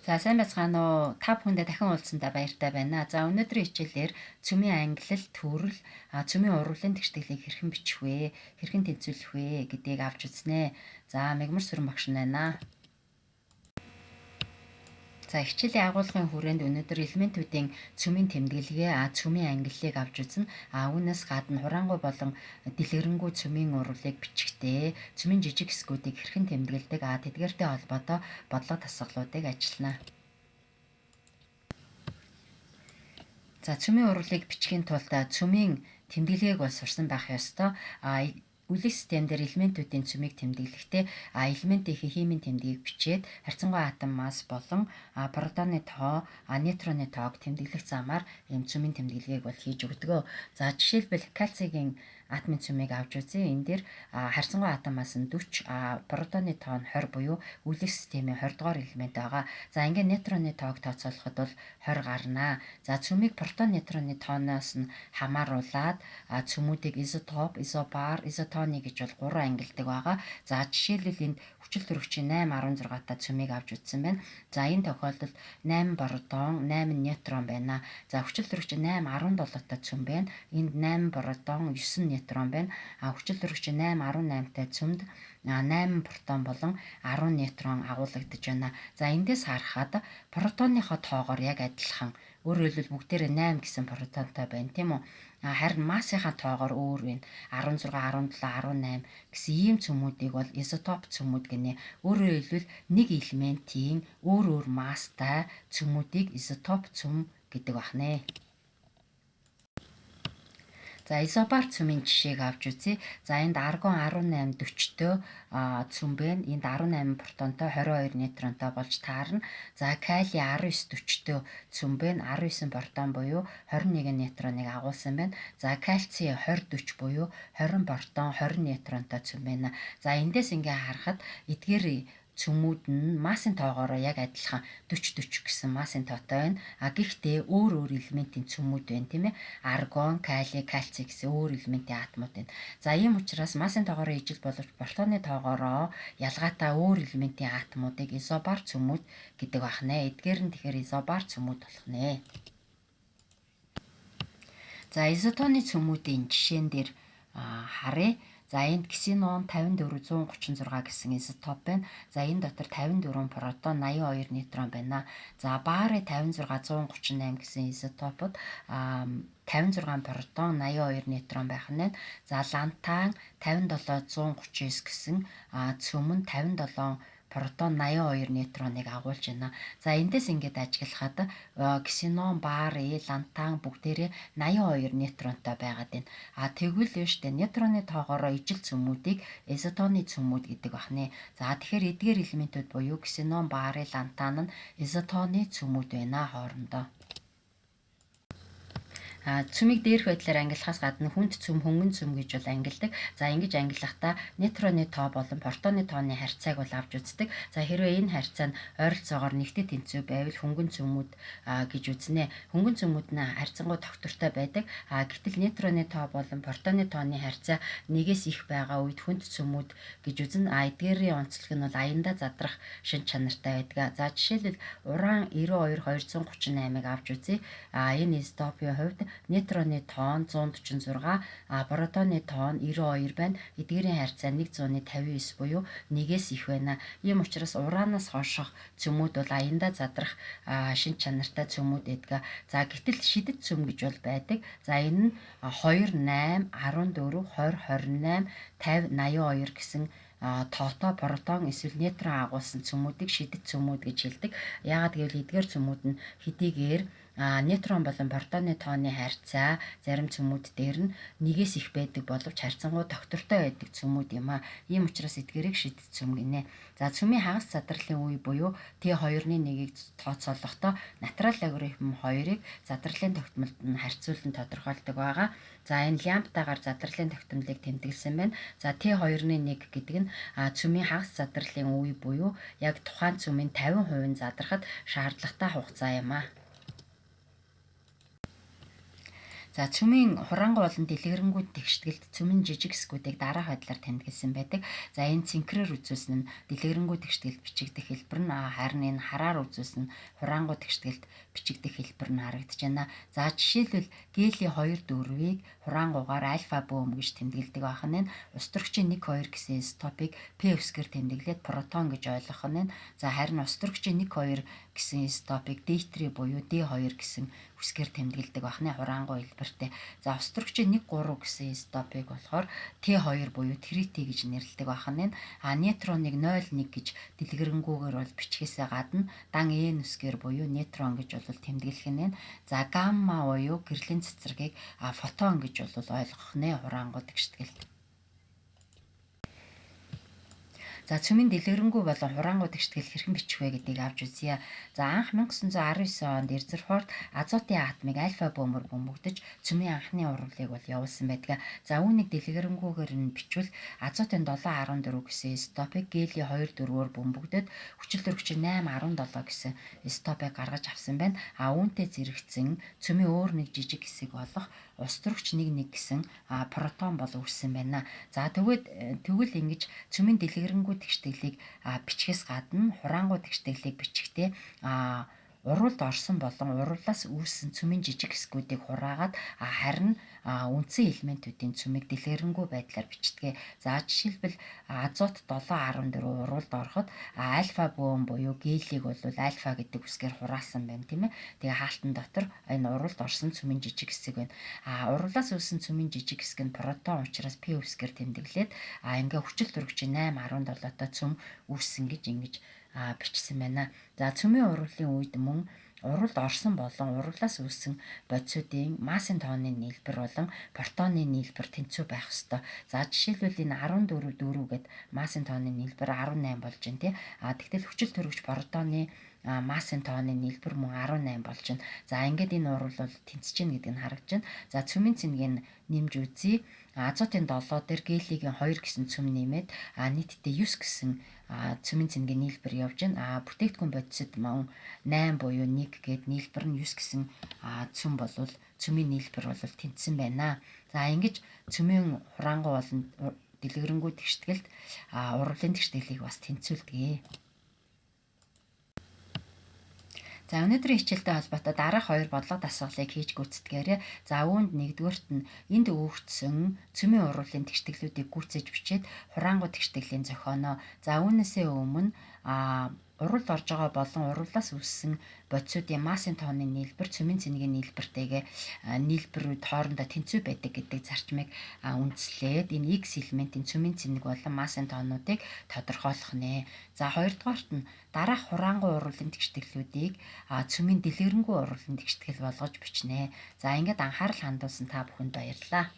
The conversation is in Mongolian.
За сайн байцгаана уу? Та бүхэндээ дахин уулзсандаа баяртай байна. За өнөөдрийн хичээлээр цөмийн ангилал, төрөл, цөмийн уруулын тэгшдэглийг хэрхэн бичих вэ? Хэрхэн тэнцвүүлэх вэ гэдгийг авч үзнэ. За Мегмар Сүрэн багш байна. За хичээлийн агуулгын хүрээнд өнөөдөр элементүүдийн цөмийн тэмдэглэгээ, цөмийн ангиллыг авч үзнэ. Үүнээс гадна хураангуй болон дэлгэрэнгүй цөмийн уруулыг бичихтэй, цөмийн жижиг хэсгүүдийг хэрхэн тэмдэглэдэг, тэдгээртэй холбоотой бодлого тасгалуудыг ажиллана. За цөмийн уруулыг бичихийн тулд цөмийн тэмдэглэгийг бол сурсан байх ёстой. Үлэх систем дээр элементүүдийн цөмийг тэмдэглэхдээ элементийн химийн тэмдгийг бичээд харьцангуй атом масс болон протоны тоо, нейтроны тоог тэмдэглэх замаар ийм цөмийн тэмдэглэгийг бол хийж өгдөг. За жишээлбэл кальцийн атомын цөмийг авч үзье. Энэ дээр харьцангуй атом масс нь 40, протоны тоо нь 20 буюу үлэх системийн 20 дугаар элемент байгаа. За ингээд нейтроны тоог тооцоолоход бол 20 гарна. За цөмийг протон, нейтроны тооноос нь хамааруулад цөмүүдийг изотоп, изобар, изотоны гэж бол 3 ангилдаг байгаа. За жишээлбэл энд хүчил төрөгчийн 8, 16 та цөмийг авч үзсэн байна. За энэ тохиолдолд 8 протон, 8 нейтрон байна. За хүчил төрөгчийн 8, 17 та цөм байна. Энд 8 протон, 9 нейтрон байна. Хүчил төрөгчийн 8, 18 та цөмд 8 протон болон 10 нейтрон агуулгадж байна. За эндээс харахад протоныхоо тоогоор яг адилхан. Өөрөөр хэлбэл бүгдээрээ 8 гэсэн протонтой байна, тийм үү? Харин массынхаа тоогоор өөр байна. 16, 17, 18 гэсэн ийм цөмүүдийг бол изотоп цөмүүд гинэ. Өөрөөр хэлбэл нэг элементийн өөр өөр масстай цөмүүдийг изотоп цөм гэдэг бахнэ. За изобар цөмийн жишээг авч үзье. За энд аргон 18 40-тэй цөм байна. Энд 18 протонтой 22 нейтронтой болж таарна. За калий 19 40-тэй цөм байна. 19 протон буюу 21 нейтроныг агуулсан байна. За кальций 20 40 буюу 20 протон 20 нейтронтой цөм байна. За эндээс ингээ харахад эдгээр цөмүүд нь массын тоогоороо яг адилхан 40 40 гэсэн массын тоотой байна. Гэхдээ өөр өөр элементийн цөмүүд байна, тийм ээ. Аргон, калий, кальций гэсэн өөр элементийн атомууд байна. За ийм учраас массын тоогоороо ижил боловч протоны тоогоороо ялгаатай өөр элементийн атомуудыг изобар цөмүүд гэдэг бахнэ. Эдгээр нь тэгэхээр изобар цөмүүд болох нэ. За изотоны цөмүүдийн жишээн дээр харъя. За энд ксенон 54 136 гэсэн изотоп байна. За энэ дотор 54 протон, 82 нейтрон байна. За баарын 56 138 гэсэн изотопод 56 протон, 82 нейтрон байх нь. За лантан 57 139 гэсэн цөм нь 57 протон 82 нейтроныг агуулж байна. За эндээс ингээд ажиглахад ксенон, бари, лантан бүгдээрээ 82 нейтронтой байгаад байна. Тэгвэл биш дээ. Нейтроны тоогоороо ижил цөмүүдийг изотоны цөмүүд гэдэг бахнэ. За тэгэхээр эдгээр элементүүд буюу ксенон, бари, лантан нь изотоны цөмүүд байна хоорондоо. Цөмийг дээрх байдлаар ангиллахаас гадна хүнд цөм, хөнгөн цөм гэж бол ангилдаг. За ингэж ангиллахдаа нейтроны тоо болон протоны тооны харьцааг бол авч үздэг. За хэрвээ энэ харьцаа нь ойролцоогоор нэгтэй тэнцвэр байвал хөнгөн цөмүүд гэж үзнэ. Хөнгөн цөмүүд нь харьцангуй тогтвортой байдаг. Гэтэл нейтроны тоо болон протоны тооны харьцаа нэгээс их байгаа үед хүнд цөмүүд гэж үзнэ. Эдгээрийн онцлог нь бол аяндаа задрах шин чанартай байдаг. За жишээлбэл уран 92 238-ыг авч үзье. Энэ изотопийн хувьд нейтроны тоон 146, протоны тоон 92 байна. Эдгээрийн харьцаа 159 буюу нэгээс их байна. Ийм учраас ураанаас хойших цөмүүд бол аяндаа задрах шин чанартай цөмүүд байдаг. За гэтэл шидэт цөм гэж бол байдаг. За энэ нь 2, 8, 14, 20, 28, 50, 82 гэсэн тоотой протон эсвэл нейтрон агуулсан цөмүүдийг шидэт цөмүүд гэж хэлдэг. Яагаад гэвэл эдгээр цөмүүд нь хэдийгээр нейтрон болон протоны тооны харьцаа зарим цөмүүд дээр нь нэгээс их байдаг боловч харьцангуй тогтвортой байдаг цөмүүд юм а. Ийм учраас эдгээрийг шидэт цөм гинэ. За цөмийн хагас задралын үе буюу Т2-1-ийг тооцоолохдоо натрал логарифм 2-ыг задралын тогтмолд нь харьцуулан тодорхойлдог байгаа. За энэ лямбдаагаар задралын тогтмолыг тэмдэглэсэн байна. За Т2-1 гэдэг нь цөмийн хагас задралын үе буюу яг тухайн цөмийн 50% задрахад шаардлагатай хугацаа юм а. За цөмийн хураангуй болон дэлгэрэнгүй тэгшгэлт цөмийн жижиг хэсгүүдийг дараах байдлаар тэмдэглэсэн байдаг. За энэ цэнхрээр үзүүлсэн нь дэлгэрэнгүй тэгшгэлт бичигдэх хэлбэр нь харин энэ хараар үзүүлсэн хураангуй тэгшгэлт бичигдэх хэлбэр нь харагдаж байна. За жишээлбэл гелийн 2 дөрвийг хураангуйгаар альфа бөөм гэж тэмдэглэдэг байх нь устрагчийн 1 2 гэсэн изотопыг P үсгээр тэмдэглээд протон гэж ойлгох нь. За харин устрагчийн 1 2 гэсэн изотопыг D3 буюу D2 гэсэн үсгээр тэмдэглэдэг бахны хураангуй хэлбэртэй. За устрагчийн 1 3 гэсэн изотопыг болохоор T2 буюу трити гэж нэрлэдэг бахны. Нейтроныг 0 1 гэж дэлгэрэнгүйгээр бол бичгээсээ гадна дан N үсгээр буюу нейтрон гэж бол тэмдэглэх нь. За гамма буюу гэрлийн цэцэргийг фотон гэж бол ойлгох нь хураангуй тэгшгэлт. За цөмийн дэлгэрэнгүй болон хураангуй тэгштгэл хэрхэн бичих вэ гэдгийг авч үзье. За анх 1919 онд Эрзерфорд азотын атомыг альфа бөмбөр бөмбөгдөж цөмийн анхны урвалыг бол явуулсан байдаг. За үүнийг дэлгэрэнгүйгээр нь бичвэл азотын 714 гэсэн изотопыг гелийн 2 4-өөр бөмбөгдөд хүчил төрөгчийн 817 гэсэн изотопыг гаргаж авсан байна. Үүнтэй зэрэгцэн цөмийн өөр нэг жижиг хэсэг болох устрагч 1 1 гэсэн протон бол үүссэн байна. За тэгвэл ингэж цөмийн дэлгэрэнгүй тэгшдэглийг бичгээс гадна хураангуй тэгшдэглийг бичихтэй урвалд орсон болон урвалаас үүссэн цөмийн жижиг хэсгүүдийг хураагаад харин үндсэн элементүүдийн цөмийг дэлгэрэнгүй байдлаар бичдэг. За жишээлбэл азот 714 урвалд ороход альфа бөөм буюу гелийг бол альфа гэдэг үсгээр хураасан байна тийм ээ. Тэгээ хаалтан дотор энэ урвалд орсон цөмийн жижиг хэсэг байна. Урвалаас үүссэн цөмийн жижиг хэсэг нь протон учраас P үсгээр тэмдэглээд ингээ хүчил төрөгчийн 817-той цөм үүссэн гэж ингэж бичсэн байна. За цөмийн урвалын үед мөн урвалд орсон болон урвалаас үүссэн бодисуудын массын тооны нийлбэр болон протоны нийлбэр тэнцүү байх ёстой. За жишээлбэл энэ 14 4 гэд массын тооны нийлбэр 18 болж байна тий. Тэгтэл хүчил төрөгч протоны массын тооны нийлбэр мөн 18 болж байна. За ингээд энэ урвал бол тэнцэж гин гэдэг нь харагдаж байна. За цөмийн цэнгийг нэмж үзье. Азотын 7 дээр гелигийн 2 гэсэн цөм нэмээд нийтдээ 9 гэсэн цөмийн цэнгийн нийлбэр явж байна. Бүтээгдэхүүн бодисод мөн 8 буюу 1 гээд нийлбэр нь 9 гэсэн цөм болвол цөмийн нийлбэр бол тэнцсэн байна. За ингэж цөмийн хураангуй болон дэлгэрэнгүй тэгшгэлт урвалын тэгшгэлийг бас тэнцвүүлдэг. За өнөөдрийн хичээлтэй холбоотой дараах 2 бодлого дасгалыг хийж гүйцэтгээрэй. За үүнд нэгдүгээрт нь энд өгөгдсөн цөмийн урвалын тэгшгэлүүдийг гүйцээж бичээд хураангуй тэгшгэлийн зохионоо. За үүнээсээ өмнө урвалд орж байгаа болон урвалаас үүссэн бодисуудын массын тооны нийлбэр цөмийн цэнгийн нийлбэртэйгээ нийлбэрүүд хоорондоо тэнцүү байдаг гэдэг зарчмыг үндэслээд энэ X элементийн цөмийн цэнэг болон массын тоонуудыг тодорхойлох нэ. За хоёрдугаарт нь дараах хураангуй урвалын тэгшгэлүүдийг цөмийн дэлгэрэнгүй урвалын тэгшгэл болгож бичнэ. За ингээд анхаарал хандуулсан та бүхэнд баярлалаа.